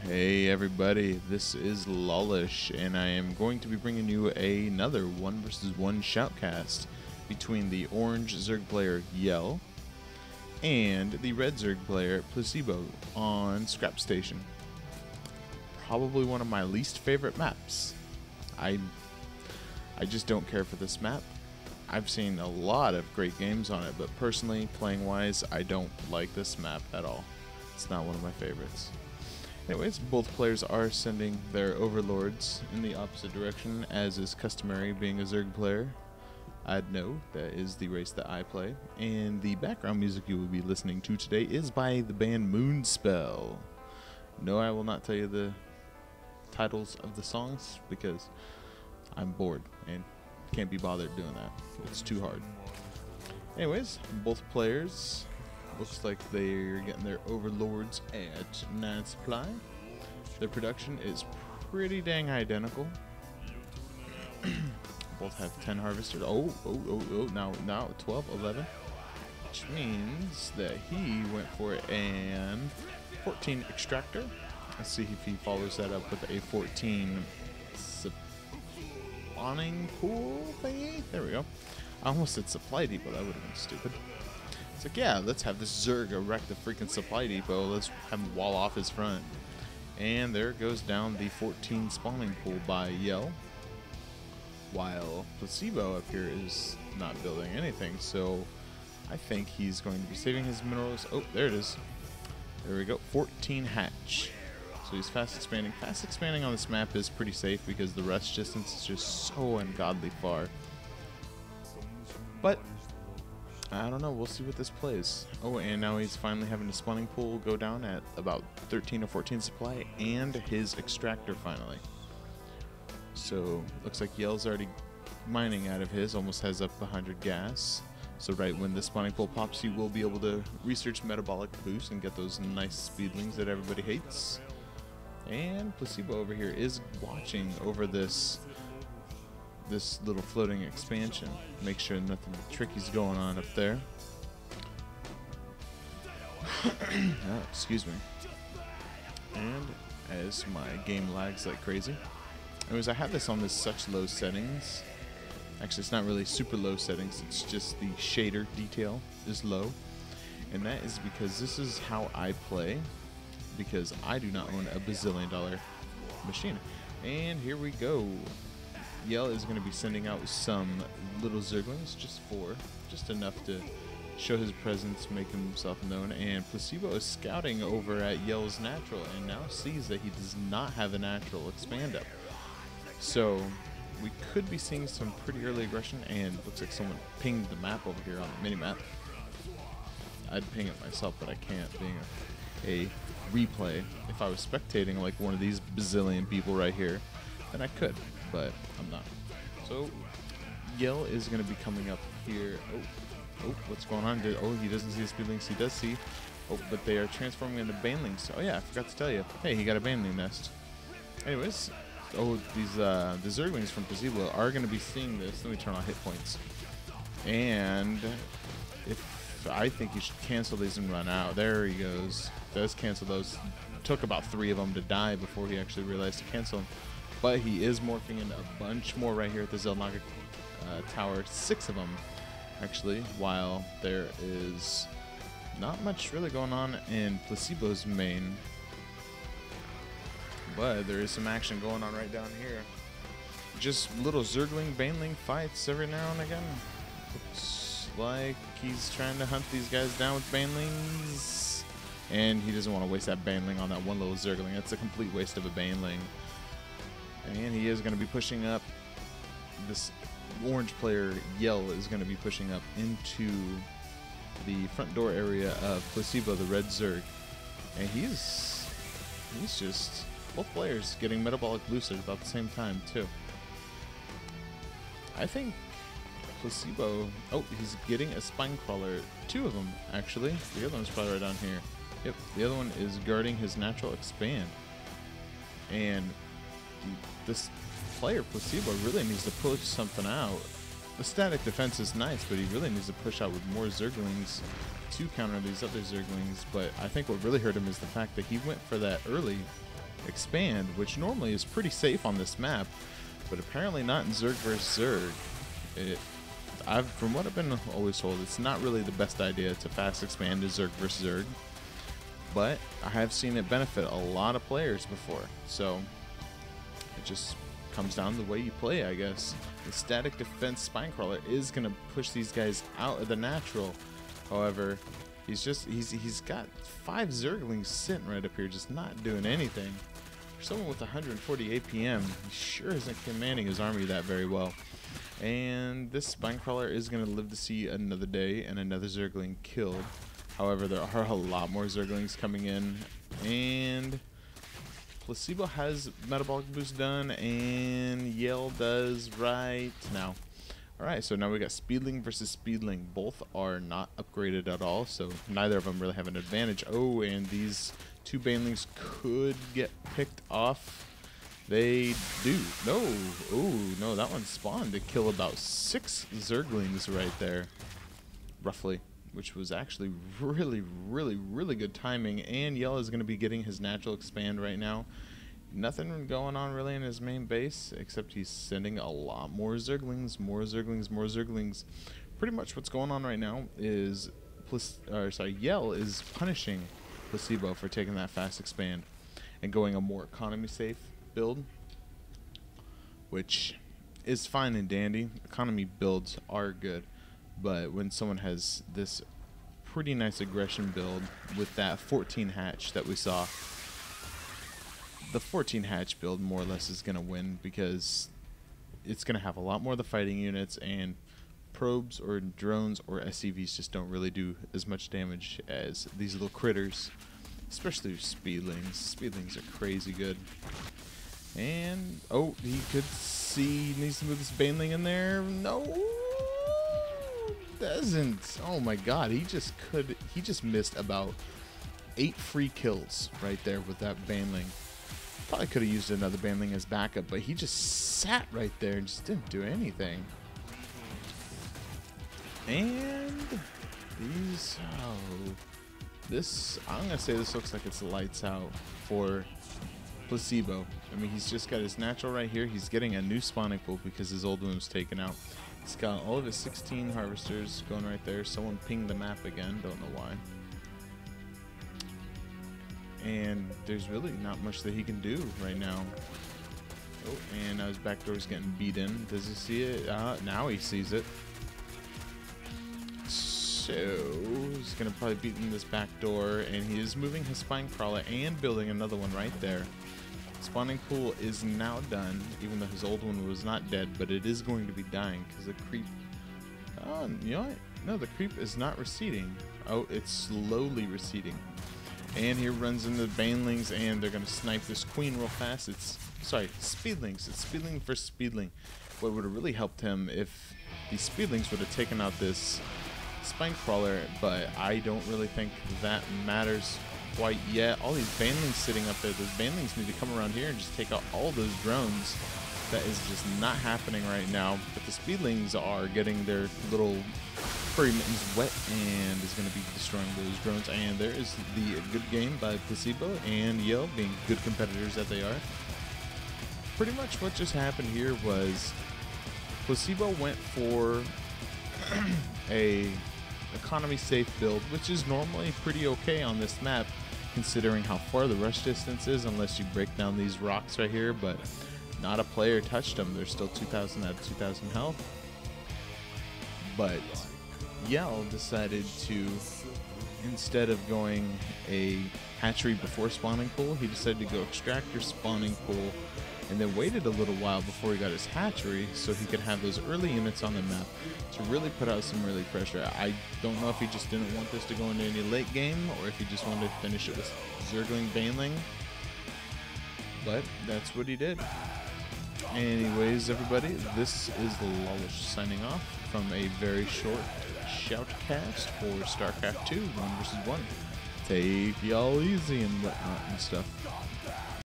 Hey everybody, this is Lawlish, and I am going to be bringing you another 1 versus 1 shoutcast between the orange Zerg player Yel and the red Zerg player Placebo on Scrap Station. Probably one of my least favorite maps. I just don't care for this map. I've seen a lot of great games on it, but personally, playing wise, I don't like this map at all. It's not one of my favorites. Anyways, both players are sending their overlords in the opposite direction, as is customary being a Zerg player. I'd know that is the race that I play, and the background music you will be listening to today is by the band Moonspell. No, I will not tell you the titles of the songs because I'm bored and can't be bothered doing that. It's too hard. Anyways, both players looks like they're getting their overlords at 9 supply. Their production is pretty dang identical. Both have 10 harvesters. Now 12, 11. Which means that he went for an 14 extractor. Let's see if he follows that up with a 14 spawning pool thingy. There we go. I almost said supply depot. That would have been stupid. It's like, yeah, let's have this Zerg erect the freaking supply depot. Let's have him wall off his front. And there goes down the 14 spawning pool by Yel. While Placebo up here is not building anything. So I think he's going to be saving his minerals. Oh, there it is. There we go. 14 hatch. So he's fast expanding. Fast expanding on this map is pretty safe because the rest distance is just so ungodly far. But I don't know, we'll see what this plays. Oh, and now he's finally having a spawning pool go down at about 13 or 14 supply and his extractor finally. So looks like Yel's already mining out of his, almost has up 100 gas. So right when the spawning pool pops, you will be able to research metabolic boost and get those nice speedlings that everybody hates. And Placebo over here is watching over this little floating expansion. Make sure nothing tricky's going on up there. Oh, excuse me. And as my game lags like crazy. Anyways, I have this on such low settings. Actually, it's not really super low settings. It's just the shader detail is low. And that is because this is how I play. Because I do not own a bazillion-dollar machine. And here we go. Yel is going to be sending out some little Zerglings, just enough to show his presence, make himself known. And Placebo is scouting over at Yel's natural and now sees that he does not have a natural expand up. So we could be seeing some pretty early aggression, and looks like someone pinged the map over here on the mini-map. I'd ping it myself, but I can't, being a replay. If I was spectating like one of these bazillion people right here, then I could, but I'm not. So Yel is going to be coming up here. Oh, what's going on? Oh, he doesn't see the speedlings. He does see. Oh, but they are transforming into banelings. Oh yeah, I forgot to tell you. Hey, he got a baneling nest. Anyways, the Zerglings from Placebo are going to be seeing this. Let me turn on hit points. And I think he should cancel these and run out. There he goes. Does cancel those. Took about 3 of them to die before he actually realized to cancel them. But he is morphing in a bunch more right here at the Zelnaga tower. 6 of them, actually, while there is not much really going on in Placebo's main. But there is some action going on right down here. Just little Zergling, Baneling fights every now and again. Looks like he's trying to hunt these guys down with Banelings. And he doesn't want to waste that Baneling on that one little Zergling. That's a complete waste of a Baneling. And he is going to be pushing up. This orange player, Yel, is going to be pushing up into the front door area of Placebo, the red Zerg. And he's just, both players getting metabolic boosted about the same time, too. I think Placebo, oh, he's getting a spine crawler. 2 of them, actually. The other one's probably right down here. Yep, the other one is guarding his natural expand. And this player, Placebo, really needs to push something out. The static defense is nice, but he really needs to push out with more Zerglings to counter these other Zerglings. But I think what really hurt him is the fact that he went for that early expand, which normally is pretty safe on this map, but apparently not in Zerg vs Zerg. From what I've been always told, it's not really the best idea to fast expand to Zerg vs Zerg, but I have seen it benefit a lot of players before, so it just comes down to the way you play, I guess. The static defense Spinecrawler is going to push these guys out of the natural. However, he's got 5 Zerglings sitting right up here just not doing anything. For someone with 140 APM, he sure isn't commanding his army that very well. And this Spinecrawler is going to live to see another day and another Zergling killed. However, there are a lot more Zerglings coming in, and Placebo has metabolic boost done, and Yel does right now. Alright, so now we got Speedling versus Speedling. Both are not upgraded at all, so neither of them really have an advantage. Oh, and these 2 Banelings could get picked off. They do. No. Oh, no, that one spawned to kill about 6 Zerglings right there, roughly, which was actually really, really, really good timing. And Yel is going to be getting his natural expand right now. Nothing going on really in his main base, except he's sending a lot more Zerglings, more Zerglings, more Zerglings. Pretty much what's going on right now is Yel is punishing Placebo for taking that fast expand and going a more economy safe build, which is fine and dandy. Economy builds are good, but when someone has this pretty nice aggression build with that 14 hatch that we saw, the 14 hatch build more or less is going to win, because it's going to have a lot more of the fighting units, and probes or drones or SCVs just don't really do as much damage as these little critters, especially Speedlings. Speedlings are crazy good. And, oh, he could see, he needs to move this Baneling in there. No, doesn't. Oh my god, he just missed about 8 free kills right there with that Baneling. Probably could have used another Baneling as backup, but he just sat right there and just didn't do anything. And these, oh, this, I'm going to say this looks like it's lights out for Placebo. I mean, he's just got his natural right here. He's getting a new spawning pool because his old one was taken out. He's got all of his 16 harvesters going right there. Someone pinged the map again, don't know why. And there's really not much that he can do right now. Oh, and now his back door is getting beat in. Does he see it? Now he sees it. So he's going to probably beat in this back door, and he is moving his Spinecrawler and building another one right there. Spawning pool is now done, even though his old one was not dead, but it is going to be dying because the creep... Oh, you know what? No, the creep is not receding. Oh, it's slowly receding. And here runs into the Banelings, and they're going to snipe this queen real fast. It's, sorry, Speedlings. It's Speedling versus Speedling. What would have really helped him if these Speedlings would have taken out this Spinecrawler, but I don't really think that matters quite yet. All these Banelings sitting up there, those Banelings need to come around here and just take out all those drones. That is just not happening right now, but the Speedlings are getting their little furry mittens wet and is going to be destroying those drones. And there is the good game by Placebo and Yel, being good competitors that they are. Pretty much what just happened here was Placebo went for a economy safe build, which is normally pretty okay on this map considering how far the rush distance is, unless you break down these rocks right here, but not a player touched them. They're still 2,000 out of 2,000 health. But Yel decided to, instead of going a hatchery before spawning pool, he decided to go extractor spawning pool, and then waited a little while before he got his hatchery so he could have those early units on the map to really put out some early pressure. I don't know if he just didn't want this to go into any late game or if he just wanted to finish it with Zergling Baneling, but that's what he did. Anyways, everybody, this is Lawlish signing off from a very short shoutcast for StarCraft 2 1 vs 1. Take y'all easy and whatnot and stuff.